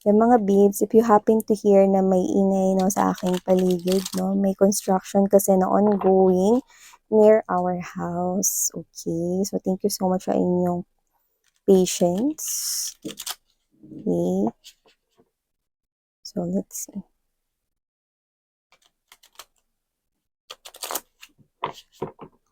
Yung mga babes, if you happen to hear na may ingay no, sa aking paligid, no, may construction kasi na ongoing near our house. Okay, so thank you so much sa inyong patience. Okay, so let's see.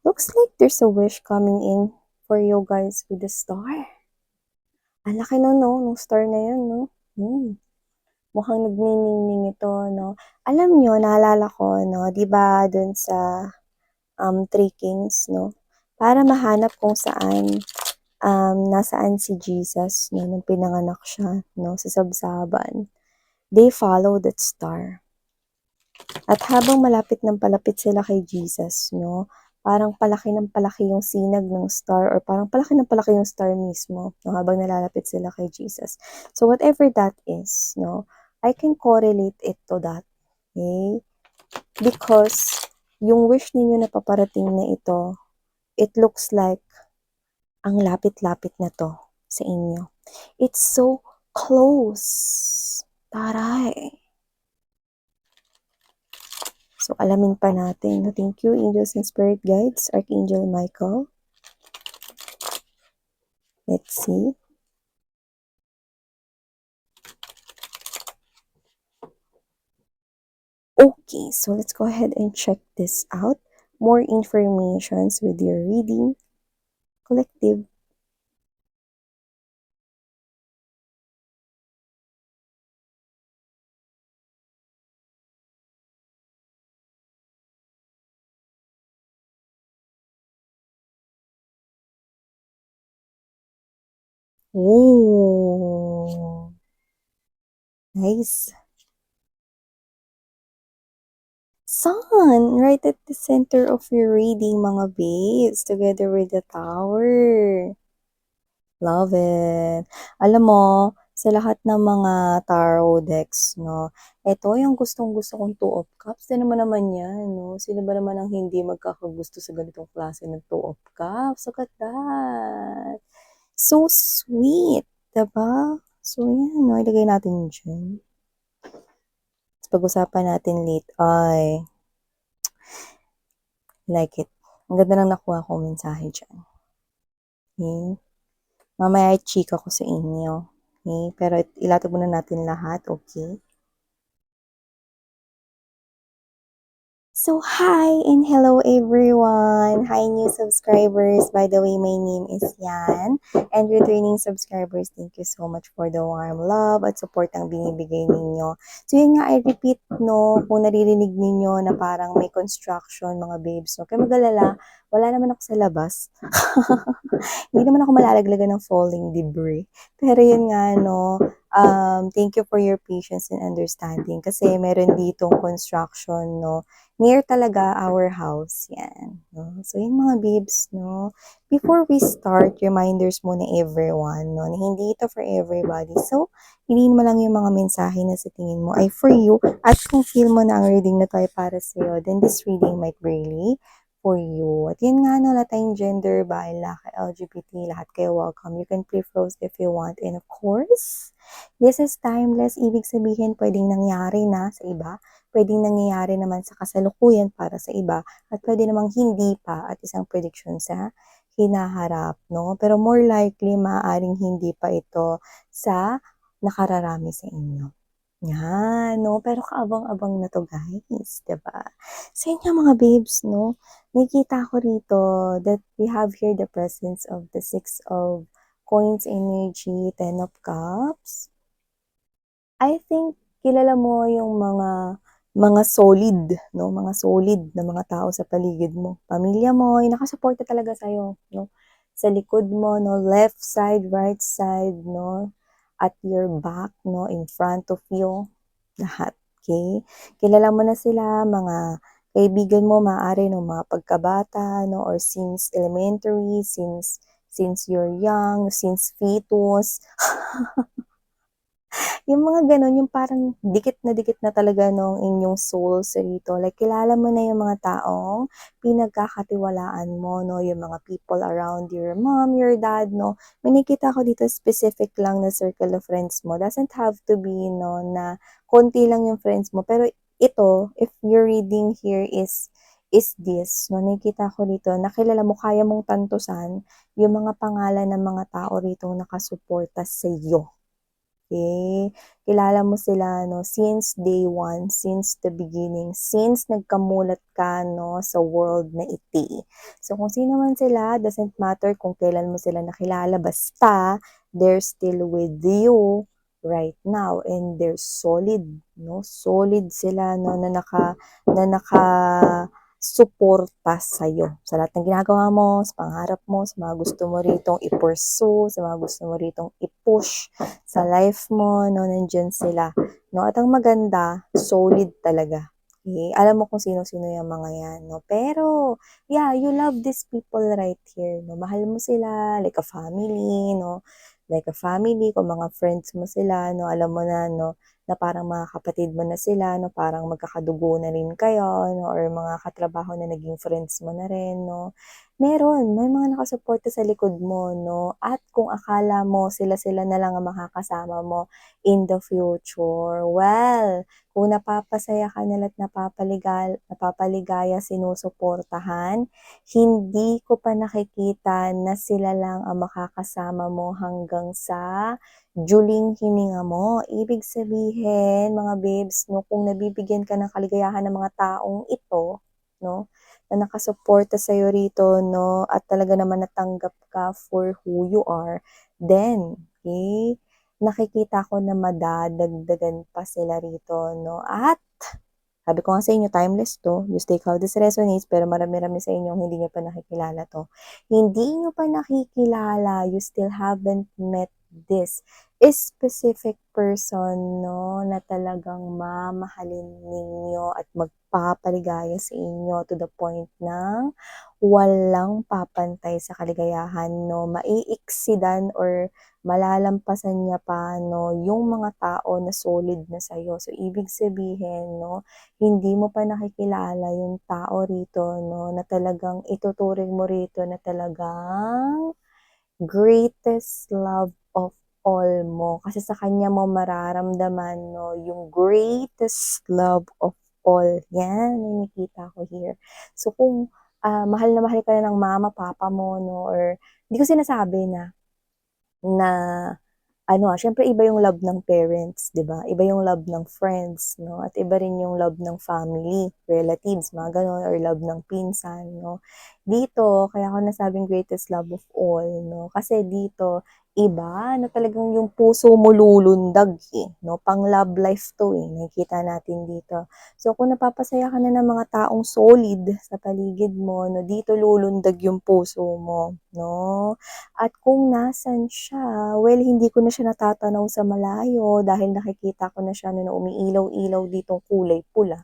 Looks like there's a wish coming in for you guys with the star. Ang laki no, nung star na yun, no? Mukhang nagniningning ito, no? Alam nyo, naalala ko, no? Diba, dun sa Three Kings, no? Para mahanap kung saan, nasaan si Jesus, no? Nung pinanganak siya, no? Sa sabsaban. They follow that star. At habang malapit ng palapit sila kay Jesus, no? Parang palaki ng palaki yung sinag ng star or parang palaki ng palaki yung star mismo, no? Habang nalalapit sila kay Jesus. So whatever that is, no? I can correlate it to that. Okay? Because yung wish ninyo na paparating na ito, it looks like ang lapit-lapit na to sa inyo. It's so close. Taray. So, alamin pa natin. Thank you, angels and spirit guides, Archangel Michael. Let's see. Okay, so let's go ahead and check this out. More informations with your reading collective. Oh, nice. Sun, right at the center of your reading, mga babes, together with the tower. Love it. Alam mo, sa lahat ng mga tarot decks, no, ito yung gustong-gusto kong Two of Cups. Sino naman yan, no? Sino ba naman ang hindi magkakagusto sa ganitong klase ng Two of Cups? Look at that. So sweet, diba? So, yan, no, ilagay natin dyan. Pag-usapan natin late. Ay, like it. Ang ganda nang nakuha kong mensahe dyan. Okay? Mamaya i-chika ko sa inyo. Okay? Pero ilatag muna natin lahat, okay? So, hi and hello everyone! Hi new subscribers! By the way, my name is Yan. And returning subscribers, thank you so much for the warm love at support ang binibigay ninyo. So, yun nga, I repeat, no, kung naririnig ninyo na parang may construction, mga babes, no, kaya mag-alala, wala naman ako sa labas. Hindi naman ako malalaglagan ng falling debris. Pero yun nga, no, thank you for your patience and understanding kasi meron ditong construction, no, near talaga our house, yan. No? So, yun mga babes, no? Before we start, reminders muna everyone, no? Na hindi ito for everybody. So, piliin mo lang yung mga mensahe na sa tingin mo ay for you. At kung feel mo na ang reading na to ay para sa'yo, then this reading might really for you. At yun nga, no, lahat tayong gender, bahay, laki, LGBT, lahat kayo welcome. You can play froze if you want. And of course, this is timeless. Ibig sabihin, pwedeng nangyari na sa iba, pwedeng nangyayari naman sa kasalukuyan para sa iba, at pwede namang hindi pa at isang prediction sa hinaharap, no? Pero more likely, maaaring hindi pa ito sa nakararami sa inyo. Yan, no? Pero kaabang-abang na to, guys, diba? Sa inyo, mga babes, no? Nakikita ko rito that we have here the presence of the Six of Coins energy, Ten of Cups. I think kilala mo yung mga solid, no? Mga solid na mga tao sa paligid mo. Pamilya mo, yung nakasuporta talaga sa'yo, no? Sa likod mo, no? Left side, right side, no? At your back, no? In front of you. Lahat, okay? Kilala mo na sila, mga kaibigan mo, maaari, no? Mga pagkabata, no? Or since elementary, since you're young, since fetus. Yung mga gano'n, yung parang dikit na talaga nung inyong souls rito. Like, kilala mo na yung mga taong pinagkakatiwalaan mo, no? Yung mga people around your mom, your dad, no? May nakita ko dito specific lang na circle of friends mo. Doesn't have to be, no, na konti lang yung friends mo. Pero ito, if your reading here is this, no? Nakita ko dito, nakilala mo, kaya mong tantusan yung mga pangalan ng mga tao rito nakasuporta sa iyo. Okay, kilala mo sila 'no, since day one, since the beginning, since nagkamulat ka 'no, sa world na iti. So kung sino man sila, doesn't matter kung kailan mo sila nakilala, basta they're still with you right now and they're solid 'no, solid sila 'no, na nakasuporta sa'yo sa lahat ng ginagawa mo, sa pangarap mo, sa mga gusto mo ritong i-pursue, sa mga gusto mo ritong i-push sa life mo 'no, nandiyan sila 'no. At ang maganda, solid talaga, okey. Alam mo kung sino-sino yang mga 'yan 'no. Pero yeah, you love these people right here 'no. Mahal mo sila like a family 'no, like a family. Kung mga friends mo sila 'no, alam mo na 'no, na parang mga kapatid mo na sila 'no, parang magkakadugo na rin kayo 'no, or mga katrabaho na naging friends mo na rin 'no. May mga nakasuporta sa likod mo 'no, at kung akala mo sila-sila na lang ang makakasama mo in the future, well, kung napapasaya ka nila at napapaligaya, sinusuportahan, hindi ko pa nakikita na sila lang ang makakasama mo hanggang sa duling hininga mo. Ibig sabihin mga babes 'no, kung nabibigyan ka ng kaligayahan ng mga taong ito 'no, na nakasuporta sa'yo rito 'no, at talaga naman natanggap ka for who you are, then, okay, nakikita ko na madadagdagan pa sila rito 'no. At sabi ko nga sa inyo, timeless 'to, just take how this resonates, pero marami-rami sa inyong hindi niyo pa nakikilala 'to. Hindi niyo pa nakikilala, you still haven't met this specific person 'no, na talagang mamahalin ninyo at magpapaligaya sa inyo to the point na walang papantay sa kaligayahan 'no, maiiksidan or malalampasan niya pa 'no, yung mga tao na solid na sa'yo. So, ibig sabihin 'no, hindi mo pa nakikilala yung tao rito 'no, na talagang ituturing mo rito na talagang greatest love of all mo. Kasi sa kanya mo mararamdaman 'no, yung greatest love of all. Yan, may nakita ko here. So kung, mahal na mahal ka na ng mama, papa mo 'no, or hindi ko sinasabi na na ano, siyempre iba yung love ng parents, 'di ba? Iba yung love ng friends 'no, at iba rin yung love ng family, relatives, mga gano'n, or love ng pinsan 'no. Dito, kaya ko nasabing greatest love of all 'no, kasi dito iba na talagang yung puso mo lulundag, eh, 'no, pang love life 'to, eh, nakikita natin dito. So, kung napapasaya ka na ng mga taong solid sa paligid mo 'no, dito lulundag yung puso mo 'no. At kung nasan siya, well, hindi ko na siya natatanaw sa malayo dahil nakikita ko na siya na umiilaw-ilaw ditong kulay pula.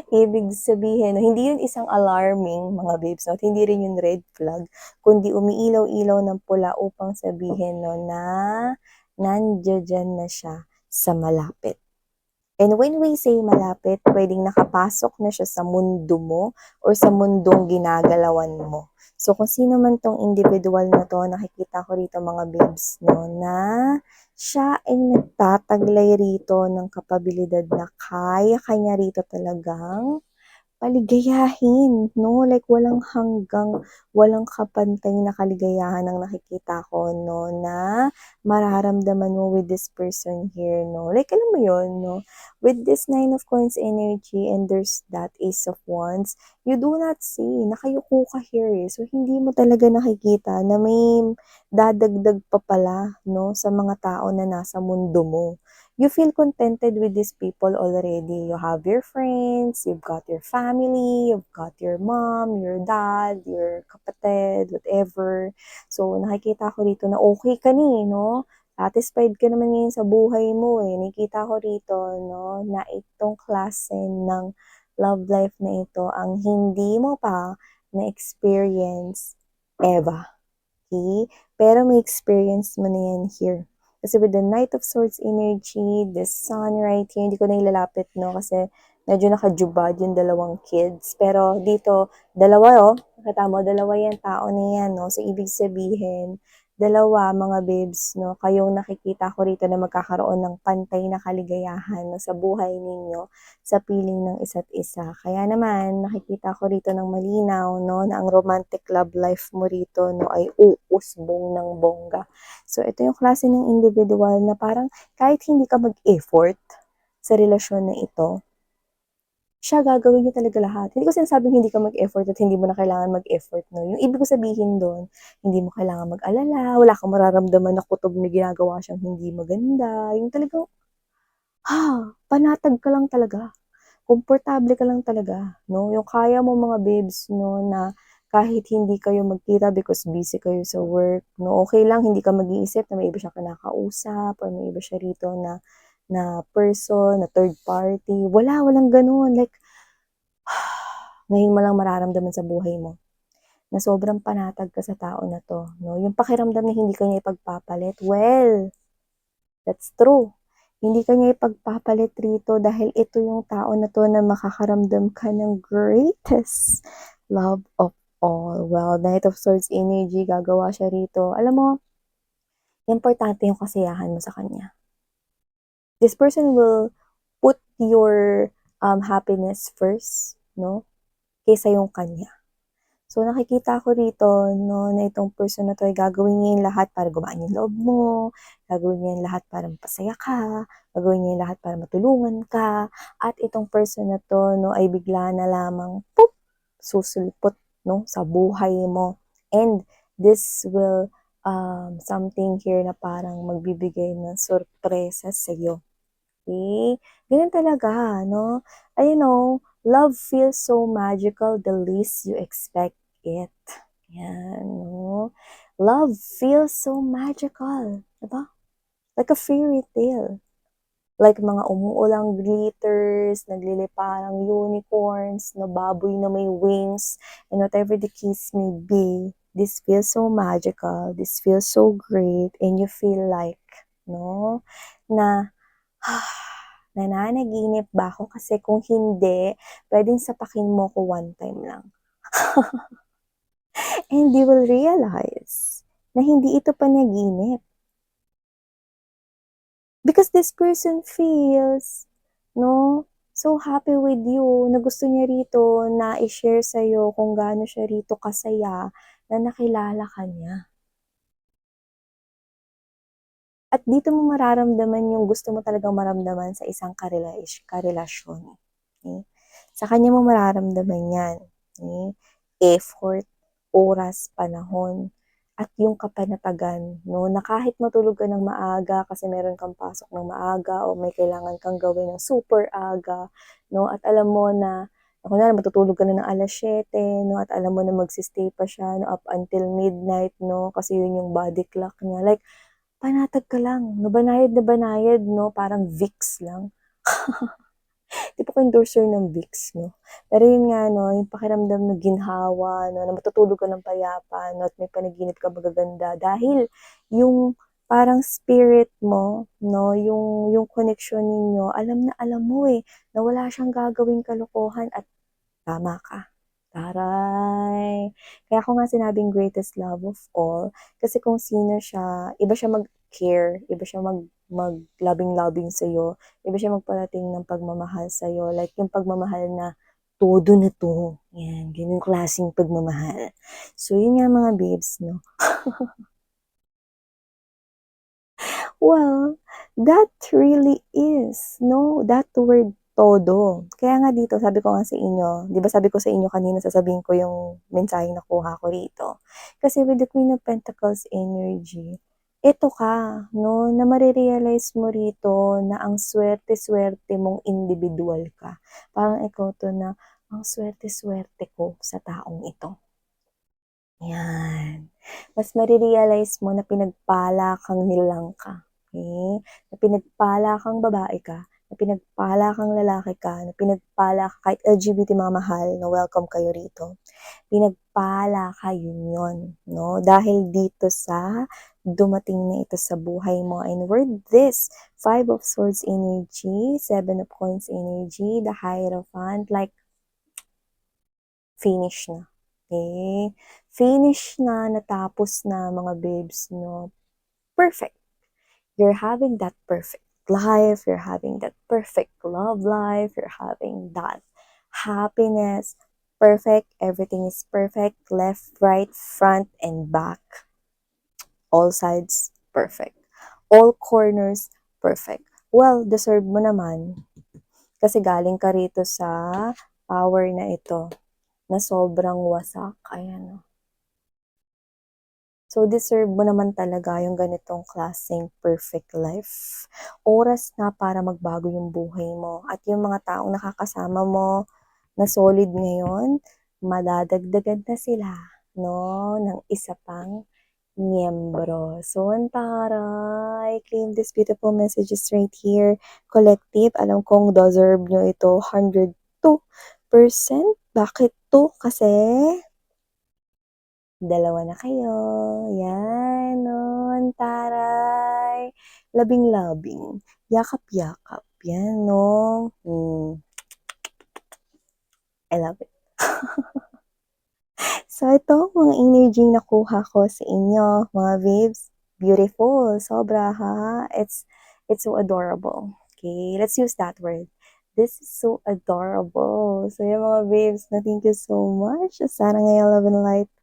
Ibig sabihin 'no, hindi yun isang alarming mga babes 'no, at hindi rin yun red flag, kundi umiilaw-ilaw ng pula upang sabihin 'no na nandiya-diyan na siya sa malapit. And when we say malapit, puwedeng nakapasok na siya sa mundo mo or sa mundong ginagalawan mo. So, kung sino man 'tong individual na 'to, nakikita ko rito mga babes 'no, na siya ay nagtataglay rito ng kapabilidad na kaya ka niya rito talagang paligayahin 'no, like walang hanggang, walang kapantay na kaligayahan ang nakikita ko 'no, na mararamdaman mo with this person here 'no. Like alam mo yun 'no, with this Nine of Coins energy and there's that Ace of Wands, you do not see, nakayuko ka here, eh. So hindi mo talaga nakikita na may dadagdag pa pala 'no, sa mga tao na nasa mundo mo. You feel contented with these people already. You have your friends, you've got your family, you've got your mom, your dad, your kapatid, whatever. So, nakikita ko rito na okay ka ni, no? Satisfied ka naman ngayon sa buhay mo eh. Nakikita ko rito, no, na itong klase ng love life na ito ang hindi mo pa na-experience ever. Okay? Pero may experience mo na yan here. Kasi with the Knight of Swords energy, the Sun right here, hindi ko na ilalapit, no? Kasi medyo nakajubad yung dalawang kids. Pero dito, dalawa, oh. Nakita mo, dalawa yan, tao na yan, no? So, ibig sabihin, dalawa, mga babes, no? Kayong nakikita ko rito na magkakaroon ng pantay na kaligayahan, no? Sa buhay ninyo, sa piling ng isa't isa. Kaya naman, nakikita ko rito ng malinaw, no? Na ang romantic love life mo rito, no? Ay uusbong ng bongga. So, ito yung klase ng individual na parang kahit hindi ka mag-effort sa relasyon na ito, siya gagawin niya talaga lahat. Hindi ko sinasabing hindi ka mag-effort at hindi mo na kailangan mag-effort, no? Yung ibig ko sabihin doon, hindi mo kailangan mag-alala, wala kang mararamdaman na kutob na ginagawa siyang hindi maganda. Yung talagang, panatag ka lang talaga. Komportable ka lang talaga, no? Yung kaya mo mga babes, no, na kahit hindi kayo magkita because busy kayo sa work, no, okay lang, hindi ka mag-iisip na may iba siyang kinakausap or may iba siya rito na person, na third party. Walang ganun. Like, ngayon mo lang mararamdaman sa buhay mo na sobrang panatag ka sa tao na to, no? Yung pakiramdam na hindi ka niya ipagpapalit, well, that's true. Hindi ka niya ipagpapalit rito dahil ito yung tao na to na makakaramdam ka ng greatest love of all. Well, Knight of Swords energy, gagawa siya rito. Alam mo, importante yung kasiyahan mo sa kanya. This person will put your happiness first, no? Kaysa yung kanya. So, nakikita ko rito, no, na itong person na to ay gagawin niya yung lahat para gumaan yung loob mo, gagawin niya yung lahat para mapasaya ka, gagawin niya yung lahat para matulungan ka, at itong person na to, no, ay bigla na lamang, poop, susulpot, no, sa buhay mo. And this will, something here na parang magbibigay ng sorpresa sa iyo. Okay? Ganun talaga, no? You know, love feels so magical the least you expect it. Yan, no? Love feels so magical. Diba? Like a fairy tale. Like mga umuulang glitters, nagliliparang unicorns, na baboy na may wings, and whatever the case may be, this feels so magical, this feels so great, and you feel like, no, na nananaginip ba ako? Kasi kung hindi, pwedeng sapakin mo ko one time lang. And you will realize na hindi ito panaginip. Because this person feels, no, so happy with you, na gusto niya rito na i-share sa'yo kung gaano siya rito kasaya na nakilala ka niya. At dito mo mararamdaman yung gusto mo talagang maramdaman sa isang karelasyon. Okay? Sa kanya mo mararamdaman yan. Okay? Effort, oras, panahon, at yung kapanatagan, no? Na kahit matulog ka ng maaga kasi meron kang pasok ng maaga o may kailangan kang gawin ng super aga, no? At alam mo na, kunwari matutulog ka na ng alas 7, no? At alam mo na magsistay pa siya, no? Up until midnight, no? Kasi yun yung body clock niya. Like, panatag ka lang, no? Banayad na banayad, no? Parang Vicks lang. Di po ko endorser ng Vicks, no? Pero yun nga, no, yung pakiramdam na ginhawa, no, na matutulog ka ng payapa, no, at may panaginip ka magaganda. Dahil yung parang spirit mo, no, yung connection ninyo, alam na alam mo eh, na wala siyang gagawing kalokohan at tama ka. Taray! Kaya ako nga sinabing greatest love of all, kasi kung sino siya, iba siya mag-care, iba siya mag-loving-loving sa'yo, iba siya magparating ng pagmamahal sa'yo, like yung pagmamahal na todo na to. Yan, ganyung klaseng pagmamahal. So, yun nga mga babes, no? Well, that really is, no? That word todo. Kaya nga dito, sabi ko nga sa inyo, di ba sabi ko sa inyo kanina, sasabihin ko yung mensaheng nakuha ko rito. Kasi with the Queen of Pentacles energy, ito ka, no, na marirealize mo rito na ang swerte-swerte mong individual ka. Parang ikaw to na, ang swerte-swerte ko sa taong ito. Yan. Mas marirealize mo na pinagpala kang nilang ka. Okay? Na pinagpala kang babae ka na pinagpala kang lalaki ka, na pinagpala ka kahit LGBT mga mahal, na welcome kayo rito. Pinagpala ka, yun, no? Dahil dito sa dumating na ito sa buhay mo. And we're this, Five of Swords energy, Seven of Coins energy, the Hierophant, like, finish na. Okay? Finish na, natapos na mga babes, no? Perfect. You're having that perfect life, you're having that perfect love life, you're having that happiness, perfect, everything is perfect, left, right, front, and back. All sides, perfect. All corners, perfect. Well, deserve mo naman. Kasi galing ka rito sa power na ito, na sobrang wasak. Ayan. So, deserve mo naman talaga yung ganitong klaseng perfect life. Oras na para magbago yung buhay mo. At yung mga taong nakakasama mo na solid ngayon, madadagdagan na sila, no, ng isa pang miyembro. So, taray, claim this beautiful messages right here. Collective, alam kong deserve nyo ito, 102%. Bakit to? Kasi dalawa na kayo. Yan, nun, taray. Labing-labing. Yakap-yakap. Yan, no. I love it. So, ito, mga energy nakuha ko sa inyo, mga babes. Beautiful. Sobra, ha? It's so adorable. Okay, let's use that word. This is so adorable. So, yung mga babes, na thank you so much. Sana ngayon, love and light.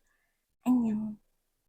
Annyeong.